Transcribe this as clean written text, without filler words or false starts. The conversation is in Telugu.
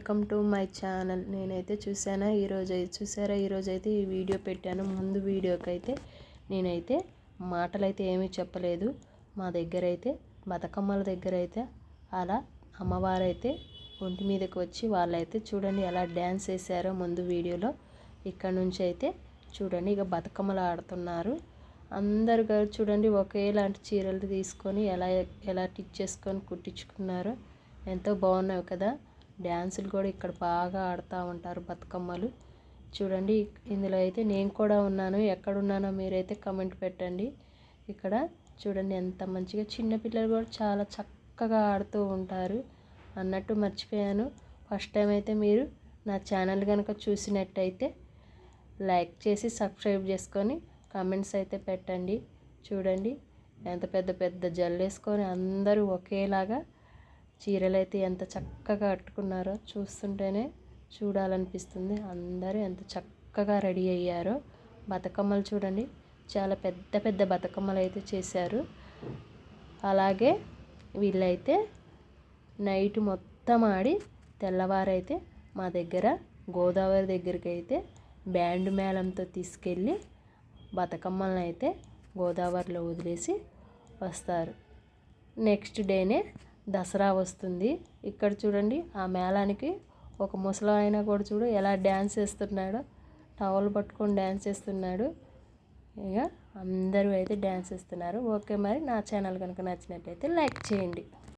Welcome to my channel. నేనైతే ఈరోజైతే ఈ వీడియో పెట్టాను. ముందు వీడియోకి అయితే నేనైతే మాటలైతే ఏమీ చెప్పలేదు. మా దగ్గర అయితే బతుకమ్మల దగ్గర అయితే అలా అమ్మవారైతే ఒంటి మీదకి వచ్చి వాళ్ళైతే చూడండి ఎలా డ్యాన్స్ వేసారో ముందు వీడియోలో. ఇక్కడ నుంచి అయితే చూడండి ఇక బతుకమ్మలు ఆడుతున్నారు. అందరు చూడండి ఒకేలాంటి చీరలు తీసుకొని ఎలా టిచ్ చేసుకొని కుట్టించుకున్నారో ఎంతో బాగున్నాయి కదా. డ్యాన్సులు కూడా ఇక్కడ బాగా ఆడుతూ ఉంటారు బతుకమ్మలు. చూడండి ఇందులో అయితే నేను కూడా ఉన్నాను. ఎక్కడున్నానో మీరైతే కమెంట్ పెట్టండి. ఇక్కడ చూడండి ఎంత మంచిగా చిన్నపిల్లలు కూడా చాలా చక్కగా ఆడుతూ ఉంటారు. అన్నట్టు మర్చిపోయాను, ఫస్ట్ టైం అయితే మీరు నా ఛానల్ కనుక చూసినట్టయితే లైక్ చేసి సబ్స్క్రైబ్ చేసుకొని కామెంట్స్ అయితే పెట్టండి. చూడండి ఎంత పెద్ద పెద్ద జల్లేసుకొని అందరూ ఒకేలాగా చీరలు అయితే ఎంత చక్కగా కట్టుకున్నారో చూస్తుంటేనే చూడాలనిపిస్తుంది. అందరూ ఎంత చక్కగా రెడీ అయ్యారో. బతుకమ్మలు చూడండి చాలా పెద్ద పెద్ద బతుకమ్మలు అయితే చేశారు. అలాగే వీళ్ళైతే నైట్ మొత్తం ఆడి తెల్లవారైతే మా దగ్గర గోదావరి దగ్గరికి అయితే బ్యాండ్ మేళంతో తీసుకెళ్ళి బతుకమ్మలను అయితే గోదావరిలో వదిలేసి వస్తారు. నెక్స్ట్ డేనే దసరా వస్తుంది. ఇక్కడ చూడండి ఆ మేళానికి ఒక ముసలాయన కూడా చూడు ఎలా డ్యాన్స్ చేస్తున్నాడో, టవల్ పట్టుకొని డ్యాన్స్ చేస్తున్నాడు. ఇక అందరూ అయితే డ్యాన్స్ చేస్తున్నారు. ఓకే, మరి నా ఛానల్ కనుక నచ్చినట్టయితే లైక్ చేయండి.